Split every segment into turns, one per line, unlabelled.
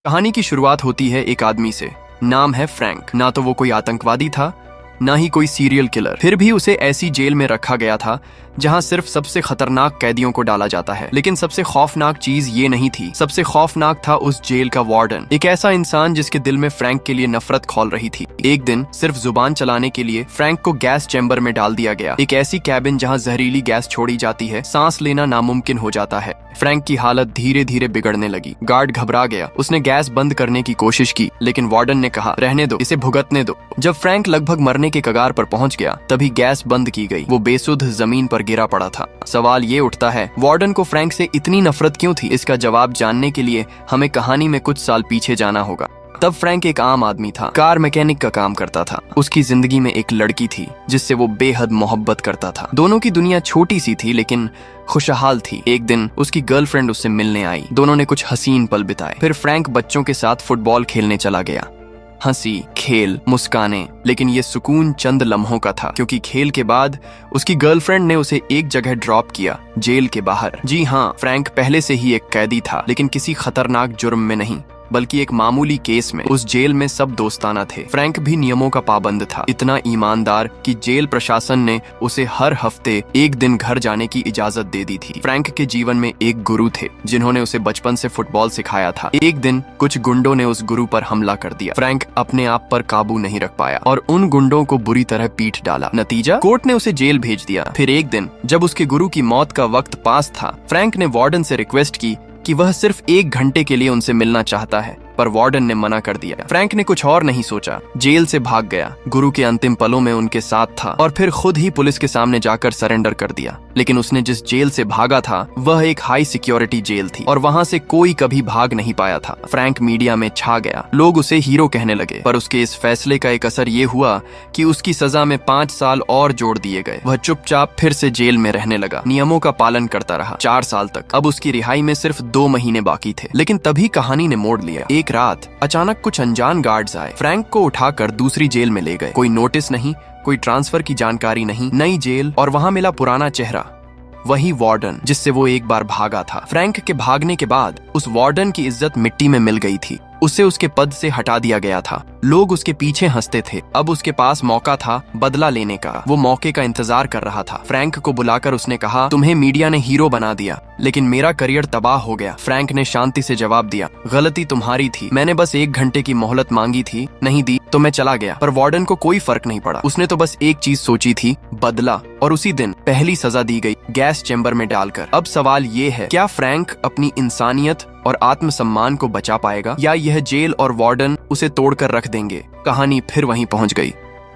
कहानी की शुरुआत होती है एक आदमी से, नाम है फ्रैंक। ना तो वो कोई आतंकवादी था, ना ही कोई सीरियल किलर। फिर भी उसे ऐसी जेल में रखा गया था जहां सिर्फ सबसे खतरनाक कैदियों को डाला जाता है। लेकिन सबसे खौफनाक चीज ये नहीं थी, सबसे खौफनाक था उस जेल का वार्डन, एक ऐसा इंसान जिसके दिल में फ्रैंक के लिए नफरत खौल रही थी। एक दिन सिर्फ जुबान चलाने के लिए फ्रैंक को गैस चैम्बर में डाल दिया गया, एक ऐसी कैबिन जहां जहरीली गैस छोड़ी जाती है, सांस लेना नामुमकिन हो जाता है। फ्रैंक की हालत धीरे धीरे बिगड़ने लगी। गार्ड घबरा गया, उसने गैस बंद करने की कोशिश की, लेकिन वार्डन ने कहा रहने दो, इसे भुगतने दो। जब फ्रैंक लगभग मरने के कगार पर पहुंच गया, तभी गैस बंद की गई। वो बेसुध जमीन पर गिरा पड़ा था। सवाल ये उठता है, वार्डन को फ्रैंक से इतनी नफरत क्यों थी? इसका जवाब जानने के लिए हमें कहानी में कुछ साल पीछे जाना होगा। तब फ्रैंक एक आम आदमी था, कार मैकेनिक का काम करता था। उसकी जिंदगी में एक लड़की थी जिससे वो बेहद मोहब्बत करता था। दोनों की दुनिया छोटी सी थी लेकिन खुशहाल थी। एक दिन उसकी गर्लफ्रेंड उससे मिलने आई, दोनों ने कुछ हसीन पल बिताए। फिर फ्रैंक बच्चों के साथ फुटबॉल खेलने चला गया। हंसी, खेल, मुस्काने, लेकिन ये सुकून चंद लम्हों का था, क्योंकि खेल के बाद उसकी गर्लफ्रेंड ने उसे एक जगह ड्रॉप किया, जेल के बाहर। जी हाँ, फ्रैंक पहले से ही एक कैदी था, लेकिन किसी खतरनाक जुर्म में नहीं, बल्कि एक मामूली केस में। उस जेल में सब दोस्ताना थे। फ्रैंक भी नियमों का पाबंद था, इतना ईमानदार कि जेल प्रशासन ने उसे हर हफ्ते एक दिन घर जाने की इजाजत दे दी थी। फ्रैंक के जीवन में एक गुरु थे जिन्होंने उसे बचपन से फुटबॉल सिखाया था। एक दिन कुछ गुंडों ने उस गुरु पर हमला कर दिया। फ्रैंक अपने आप पर काबू नहीं रख पाया और उन गुंडों को बुरी तरह पीट डाला। नतीजा, कोर्ट ने उसे जेल भेज दिया। फिर एक दिन जब उसके गुरु की मौत का वक्त पास था, फ्रैंक ने वार्डन से रिक्वेस्ट की कि वह सिर्फ 1 घंटे के लिए उनसे मिलना चाहता है, पर वार्डन ने मना कर दिया। फ्रैंक ने कुछ और नहीं सोचा, जेल से भाग गया। गुरु के अंतिम पलों में उनके साथ था और फिर खुद ही पुलिस के सामने जाकर सरेंडर कर दिया। लेकिन उसने जिस जेल से भागा था वह एक हाई सिक्योरिटी जेल थी और वहां से कोई कभी भाग नहीं पाया था। फ्रैंक मीडिया में छा गया, लोग उसे हीरो कहने लगे। पर उसके इस फैसले का एक असर ये हुआ कि उसकी सजा में 5 साल और जोड़ दिए गए। वह चुपचाप फिर से जेल में रहने लगा, नियमों का पालन करता रहा 4 साल तक। अब उसकी रिहाई में सिर्फ 2 महीने बाकी थे। लेकिन तभी कहानी ने मोड़ लिया। एक रात अचानक कुछ अनजान गार्ड्स आए, फ्रैंक को उठाकर दूसरी जेल में ले गए। कोई नोटिस नहीं, कोई ट्रांसफर की जानकारी नहीं, नई जेल, और वहां मिला पुराना चेहरा, वही वार्डन जिससे वो एक बार भागा था। फ्रैंक के भागने के बाद उस वार्डन की इज्जत मिट्टी में मिल गई थी। उसे उसके पद से हटा दिया गया था। लोग उसके पीछे हंसते थे। अब उसके पास मौका था बदला लेने का। वो मौके का इंतजार कर रहा था। फ्रैंक को बुलाकर उसने कहा, तुम्हें मीडिया ने हीरो बना दिया, लेकिन मेरा करियर तबाह हो गया। फ्रैंक ने शांति से जवाब दिया, गलती तुम्हारी थी, मैंने बस 1 घंटे की मोहलत मांगी थी, नहीं दी तो मैं चला गया। पर वार्डन को कोई फर्क नहीं पड़ा। उसने तो बस एक चीज सोची थी, बदला, और उसी दिन पहली सजा दी गई, गैस चैम्बर में डालकर। अब सवाल ये है, क्या फ्रैंक अपनी इंसानियत और आत्मसम्मान को बचा पाएगा, या यह जेल और वार्डन उसे तोड़कर रख देंगे? कहानी फिर वहीं पहुंच गई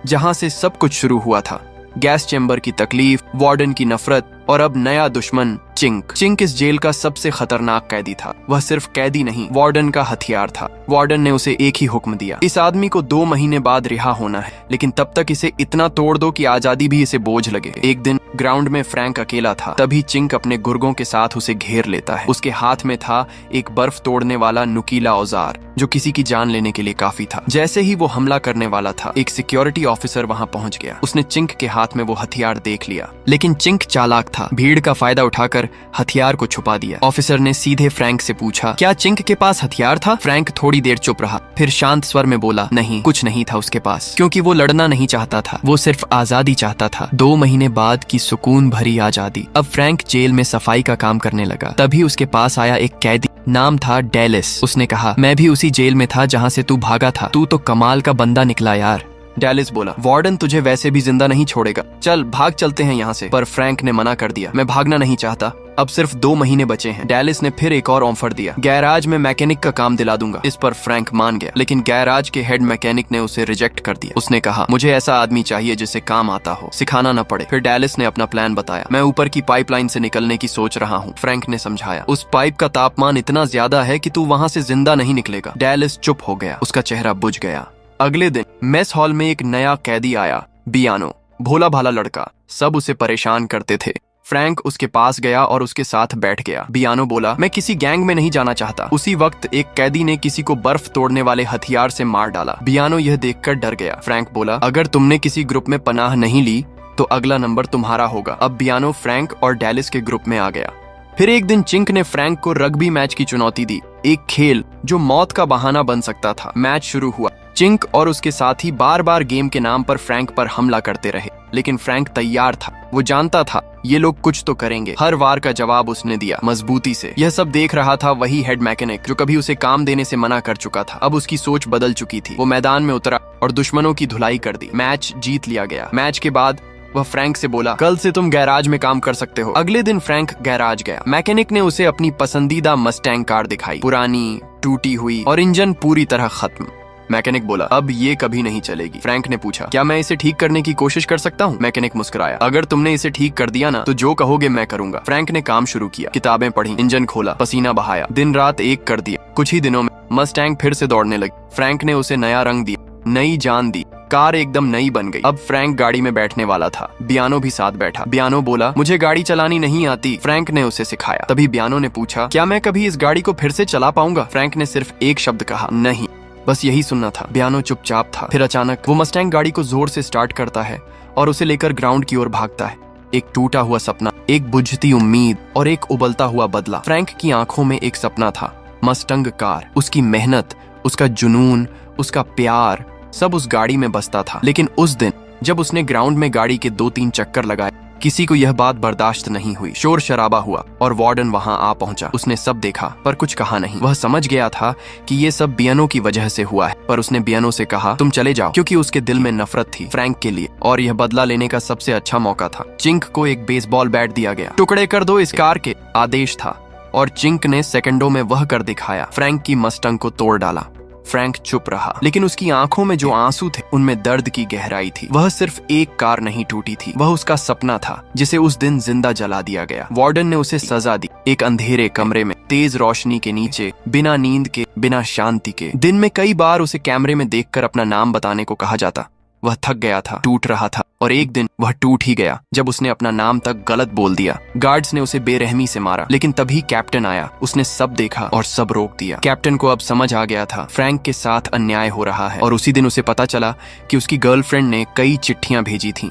जहां से सब कुछ शुरू हुआ था। गैस चैम्बर की तकलीफ, वार्डन की नफरत, और अब नया दुश्मन चिंक। चिंक इस जेल का सबसे खतरनाक कैदी था। वह सिर्फ कैदी नहीं, वार्डन का हथियार था। वार्डन ने उसे एक ही हुक्म दिया, इस आदमी को 2 महीने बाद रिहा होना है, लेकिन तब तक इसे इतना तोड़ दो कि आजादी भी इसे बोझ लगे। एक दिन ग्राउंड में फ्रैंक अकेला था, तभी चिंक अपने गुर्गों के साथ उसे घेर लेता है। उसके हाथ में था एक बर्फ तोड़ने वाला नुकीला औजार, जो किसी की जान लेने के लिए काफी था। जैसे ही वो हमला करने वाला था, एक सिक्योरिटी ऑफिसर वहां पहुंच गया। उसने चिंक के हाथ में वो हथियार देख लिया, लेकिन चिंक चालाक था, भीड़ का फायदा उठाकर हथियार को छुपा दिया। ऑफिसर ने सीधे फ्रैंक से पूछा, क्या चिंक के पास हथियार था? फ्रैंक थोड़ी देर चुप रहा, फिर शांत स्वर में बोला, नहीं, कुछ नहीं था उसके पास, क्योंकि वो लड़ना नहीं चाहता था, वो सिर्फ आजादी चाहता था। 2 महीने बाद की सुकून भरी आजादी। अब फ्रैंक जेल में सफाई का काम करने लगा। तभी उसके पास आया एक कैदी, नाम था डेलिस। उसने कहा, मैं भी उसी जेल में था जहाँ से तू भागा था, तू तो कमाल का बंदा निकला यार। डेलिस बोला, वार्डन तुझे वैसे भी जिंदा नहीं छोड़ेगा, चल भाग चलते हैं यहाँ से। पर फ्रैंक ने मना कर दिया, मैं भागना नहीं चाहता, अब सिर्फ 2 महीने बचे हैं। डेलिस ने फिर एक और ऑफर दिया, गैराज में मैकेनिक का काम दिला दूंगा। इस पर फ्रैंक मान गया, लेकिन गैराज के हेड मैकेनिक ने उसे रिजेक्ट कर दिया। उसने कहा, मुझे ऐसा आदमी चाहिए जिसे काम आता हो, सिखाना न पड़े। फिर डेलिस ने अपना प्लान बताया, मैं ऊपर की पाइपलाइन से निकलने की सोच रहा हूँ। फ्रैंक ने समझाया, उस पाइप का तापमान इतना ज्यादा है कि तू वहाँ से जिंदा नहीं निकलेगा। डेलिस चुप हो गया, उसका चेहरा बुझ गया। अगले दिन मेस हॉल में एक नया कैदी आया, बियानो, भोला भाला लड़का। सब उसे परेशान करते थे। फ्रैंक उसके पास गया और उसके साथ बैठ गया। बियानो बोला, मैं किसी गैंग में नहीं जाना चाहता। उसी वक्त एक कैदी ने किसी को बर्फ तोड़ने वाले हथियार से मार डाला। बियानो यह देखकर डर गया। फ्रैंक बोला, अगर तुमने किसी ग्रुप में पनाह नहीं ली तो अगला नंबर तुम्हारा होगा। अब बियानो फ्रैंक और डेलिस के ग्रुप में आ गया। फिर एक दिन चिंक ने फ्रैंक को रग्बी मैच की चुनौती दी। एक खेल जो मौत का बहाना बन सकता था। मैच शुरू हुआ। चिंक और उसके साथी बार बार गेम के नाम पर फ्रैंक पर हमला करते रहे, लेकिन फ्रैंक तैयार था। वो जानता था ये लोग कुछ तो करेंगे। हर वार का जवाब उसने दिया मजबूती से। यह सब देख रहा था वही हेड मैकेनिक जो कभी उसे काम देने से मना कर चुका था। अब उसकी सोच बदल चुकी थी। वो मैदान में उतरा और दुश्मनों की धुलाई कर दी। मैच जीत लिया गया। मैच के बाद वह फ्रैंक से बोला, कल से तुम गैराज में काम कर सकते हो। अगले दिन फ्रैंक गैराज गया। मैकेनिक ने उसे अपनी पसंदीदा मस्टैंग कार दिखाई, पुरानी, टूटी हुई और इंजन पूरी तरह खत्म। मैकेनिक बोला, अब ये कभी नहीं चलेगी। फ्रैंक ने पूछा, क्या मैं इसे ठीक करने की कोशिश कर सकता हूँ? मैकेनिक मुस्कुराया, अगर तुमने इसे ठीक कर दिया ना तो जो कहोगे मैं करूंगा। फ्रैंक ने काम शुरू किया। किताबें पढ़ी, इंजन खोला, पसीना बहाया, दिन रात एक कर दिया। कुछ ही दिनों में मस्टैंग फिर से दौड़ने लगी। फ्रैंक ने उसे नया रंग दिया, नई जान दी। कार एकदम नई बन गई। अब फ्रैंक गाड़ी में बैठने वाला था। बियानो भी साथ बैठा। बियानो बोला, मुझे गाड़ी चलानी नहीं आती। फ्रैंक ने उसे सिखाया। तभी बियानो ने पूछा, क्या मैं कभी इस गाड़ी को फिर से चला पाऊंगा? फ्रैंक ने सिर्फ एक शब्द कहा, नहीं। बस यही सुनना था। बियानो चुपचाप था। फिर अचानक वो मस्टैंग गाड़ी को जोर से स्टार्ट करता है और उसे लेकर ग्राउंड की ओर भागता है। एक टूटा हुआ सपना, एक बुझती उम्मीद और एक उबलता हुआ बदला। फ्रैंक की आंखों में एक सपना था, मस्टंग कार। उसकी मेहनत, उसका जुनून, उसका प्यार सब उस गाड़ी में बसता था। लेकिन उस दिन जब उसने ग्राउंड में गाड़ी के 2-3 चक्कर लगाए, किसी को यह बात बर्दाश्त नहीं हुई। शोर शराबा हुआ और वार्डन वहां आ पहुंचा। उसने सब देखा पर कुछ कहा नहीं। वह समझ गया था कि ये सब बियानो की वजह से हुआ है, पर उसने बियानो से कहा, तुम चले जाओ, क्योंकि उसके दिल में नफरत थी फ्रैंक के लिए और यह बदला लेने का सबसे अच्छा मौका था। चिंक को एक बेसबॉल बैट दिया गया। टुकड़े कर दो इस कार के, आदेश था, और चिंक ने सेकंडों में वह कर दिखाया। फ्रैंक की मस्टंग को तोड़ डाला। फ्रैंक चुप रहा, लेकिन उसकी आंखों में जो आंसू थे उनमें दर्द की गहराई थी। वह सिर्फ एक कार नहीं टूटी थी, वह उसका सपना था जिसे उस दिन जिंदा जला दिया गया। वार्डन ने उसे सजा दी। एक अंधेरे कमरे में, तेज रोशनी के नीचे, बिना नींद के, बिना शांति के। दिन में कई बार उसे कैमरे में देखकर अपना नाम बताने को कहा जाता। वह थक गया था, टूट रहा था, और एक दिन वह टूट ही गया जब उसने अपना नाम तक गलत बोल दिया। गार्ड्स ने उसे बेरहमी से मारा, लेकिन तभी कैप्टन आया। उसने सब देखा और सब रोक दिया। कैप्टन को अब समझ आ गया था फ्रैंक के साथ अन्याय हो रहा है, और उसी दिन उसे पता चला कि उसकी गर्लफ्रेंड ने कई चिट्ठियां भेजी थीं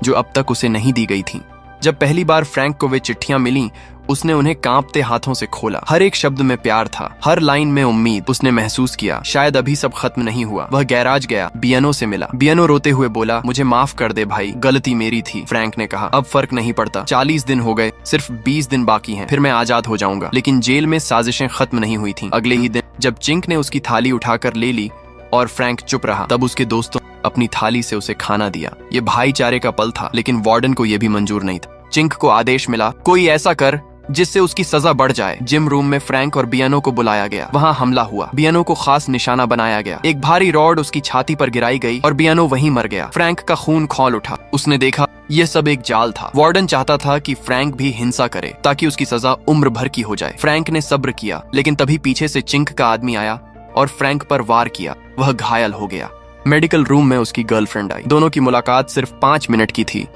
जो अब तक उसे नहीं दी गई थीं। जब पहली बार फ्रैंक को वे चिट्ठियां मिलीं, उसने उन्हें कांपते हाथों से खोला। हर एक शब्द में प्यार था, हर लाइन में उम्मीद। उसने महसूस किया शायद अभी सब खत्म नहीं हुआ। वह गैराज गया, बियानो से मिला। बियानो रोते हुए बोला, मुझे माफ कर दे भाई, गलती मेरी थी। फ्रैंक ने कहा, अब फर्क नहीं पड़ता, 40 दिन हो गए, सिर्फ 20 दिन बाकी हैं, फिर मैं आजाद हो जाऊंगा। लेकिन जेल में साजिशें खत्म नहीं हुई थी। अगले ही दिन जब चिंक ने उसकी थाली उठाकर ले ली और फ्रैंक चुप रहा, तब उसके दोस्तों अपनी थाली से उसे खाना दिया। ये भाईचारे का पल था, लेकिन वार्डन को यह भी मंजूर नहीं था। चिंक को आदेश मिला, कोई ऐसा कर जिससे उसकी सजा बढ़ जाए। जिम रूम में फ्रैंक और बियानो को बुलाया गया। वहां हमला हुआ। बियानो को खास निशाना बनाया गया। एक भारी रॉड उसकी छाती पर गिराई गई और बियानो वहीं मर गया। फ्रैंक का खून खौल उठा। उसने देखा यह सब एक जाल था। वार्डन चाहता था कि फ्रैंक भी हिंसा करे ताकि उसकी सजा उम्र भर की हो जाए। फ्रैंक ने सब्र किया, लेकिन तभी पीछे से चिंक का आदमी आया और फ्रैंक पर वार किया। वह घायल हो गया। मेडिकल रूम में उसकी गर्लफ्रेंड आई। दोनों की मुलाकात सिर्फ 5 मिनट की थी,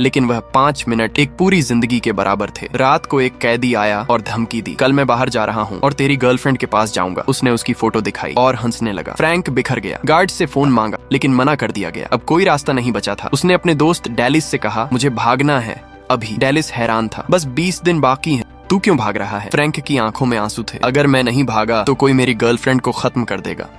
लेकिन वह 5 मिनट एक पूरी जिंदगी के बराबर थे। रात को एक कैदी आया और धमकी दी, कल मैं बाहर जा रहा हूँ और तेरी गर्लफ्रेंड के पास जाऊंगा। उसने उसकी फोटो दिखाई और हंसने लगा। फ्रैंक बिखर गया। गार्ड से फोन मांगा, लेकिन मना कर दिया गया। अब कोई रास्ता नहीं बचा था। उसने अपने दोस्त डेलिस से कहा, मुझे भागना है अभी। डेलिस हैरान था, बस 20 दिन बाकी हैं, तू क्यों भाग रहा है? फ्रैंक की आंखों में आंसू थे। अगर मैं नहीं भागा तो कोई मेरी गर्लफ्रेंड को खत्म कर देगा।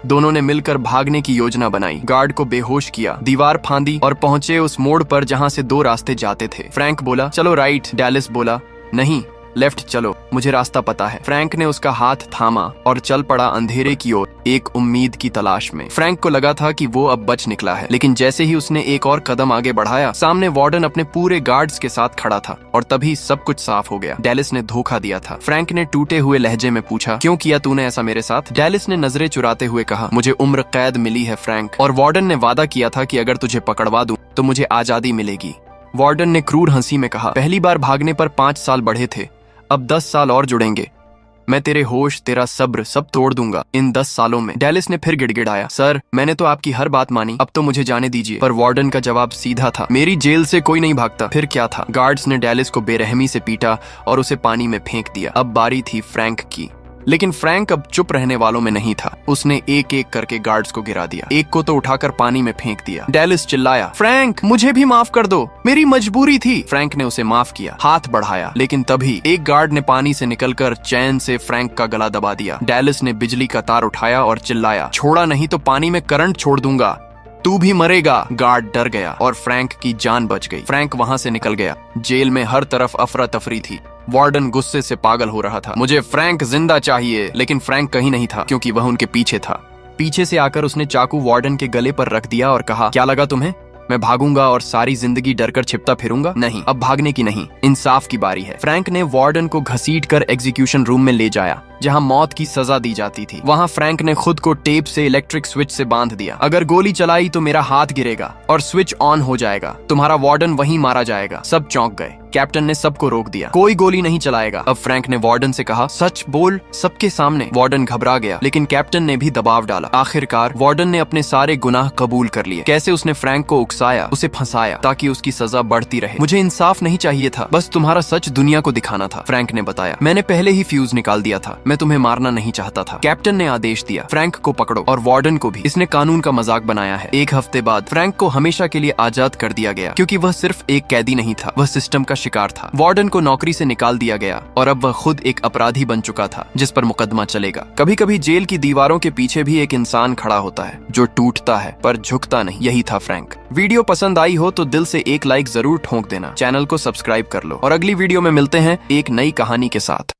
दोनों ने मिलकर भागने की योजना बनाई। गार्ड को बेहोश किया, दीवार फांदी और पहुंचे उस मोड़ पर जहां से 2 रास्ते जाते थे। फ्रैंक बोला, चलो राइट। डेलिस बोला, नहीं, लेफ्ट चलो, मुझे रास्ता पता है। फ्रैंक ने उसका हाथ थामा और चल पड़ा अंधेरे की ओर, एक उम्मीद की तलाश में। फ्रैंक को लगा था कि वो अब बच निकला है, लेकिन जैसे ही उसने एक और कदम आगे बढ़ाया, सामने वार्डन अपने पूरे गार्ड्स के साथ खड़ा था और तभी सब कुछ साफ हो गया। डेलिस ने धोखा दिया था। फ्रैंक ने टूटे हुए लहजे में पूछा, क्यों किया तूने ऐसा मेरे साथ? डेलिस ने नजरें चुराते हुए कहा, मुझे उम्र कैद मिली है फ्रैंक, और वार्डन ने वादा किया था कि अगर तुझे पकड़वा दूं तो मुझे आजादी मिलेगी। वार्डन ने क्रूर हंसी में कहा, पहली बार भागने पर 5 साल बढ़े थे, अब 10 साल और जुड़ेंगे। मैं तेरे होश, तेरा सब्र सब तोड़ दूंगा इन 10 सालों में। डेलिस ने फिर गिड़गिड़ाया, सर मैंने तो आपकी हर बात मानी, अब तो मुझे जाने दीजिए। पर वार्डन का जवाब सीधा था, मेरी जेल से कोई नहीं भागता। फिर क्या था? गार्ड्स ने डेलिस को बेरहमी से पीटा और उसे पानी में फेंक दिया। अब बारी थी फ्रैंक की। लेकिन फ्रैंक अब चुप रहने वालों में नहीं था। उसने एक एक करके गार्ड्स को गिरा दिया, एक को तो उठाकर पानी में फेंक दिया। डेलिस चिल्लाया, फ्रैंक मुझे भी माफ कर दो, मेरी मजबूरी थी। फ्रैंक ने उसे माफ किया, हाथ बढ़ाया, लेकिन तभी एक गार्ड ने पानी से निकलकर चैन से फ्रैंक का गला दबा दिया। डेलिस ने बिजली का तार उठाया और चिल्लाया, छोड़ा नहीं तो पानी में करंट छोड़ दूंगा, तू भी मरेगा। गार्ड डर गया और फ्रैंक की जान बच गई। फ्रैंक वहां से निकल गया। जेल में हर तरफ अफरा तफरी थी। वार्डन गुस्से से पागल हो रहा था। मुझे फ्रैंक जिंदा चाहिए, लेकिन फ्रैंक कहीं नहीं था, क्योंकि वह उनके पीछे था। पीछे से आकर उसने चाकू वार्डन के गले पर रख दिया और कहा, क्या लगा तुम्हें मैं भागूंगा और सारी जिंदगी डरकर छिपता फिरूंगा? नहीं, अब भागने की नहीं, इंसाफ की बारी है। फ्रैंक ने वार्डन को घसीटकर एग्जीक्यूशन रूम में ले जाया, जहां मौत की सजा दी जाती थी। वहां फ्रैंक ने खुद को टेप से इलेक्ट्रिक स्विच से बांध दिया। अगर गोली चलाई तो मेरा हाथ गिरेगा और स्विच ऑन हो जाएगा, तुम्हारा वार्डन वहीं मारा जाएगा। सब चौंक गए। कैप्टन ने सबको रोक दिया, कोई गोली नहीं चलाएगा। अब फ्रैंक ने वार्डन से कहा, सच बोल सबके सामने। वार्डन घबरा गया, लेकिन कैप्टन ने भी दबाव डाला। आखिरकार वार्डन ने अपने सारे गुनाह कबूल कर लिए। कैसे उसने फ्रैंक को उकसाया, उसे फंसाया ताकि उसकी सजा बढ़ती रहे। मुझे इंसाफ नहीं चाहिए था, बस तुम्हारा सच दुनिया को दिखाना था, फ्रैंक ने बताया। मैंने पहले ही फ्यूज निकाल दिया था, मैं तुम्हें मारना नहीं चाहता था। कैप्टन ने आदेश दिया, फ्रैंक को पकड़ो और वार्डन को भी, इसने कानून का मजाक बनाया है। एक हफ्ते बाद फ्रैंक को हमेशा के लिए आजाद कर दिया गया, क्योंकि वह सिर्फ एक कैदी नहीं था, वह सिस्टम का शिकार था। वार्डन को नौकरी से निकाल दिया गया और अब वह खुद एक अपराधी बन चुका था, जिस पर मुकदमा चलेगा। कभी कभी जेल की दीवारों के पीछे भी एक इंसान खड़ा होता है, जो टूटता है पर झुकता नहीं। यही था फ्रैंक। वीडियो पसंद आई हो तो दिल से एक लाइक जरूर ठोक देना, चैनल को सब्सक्राइब कर लो और अगली वीडियो में मिलते हैं एक नई कहानी के साथ।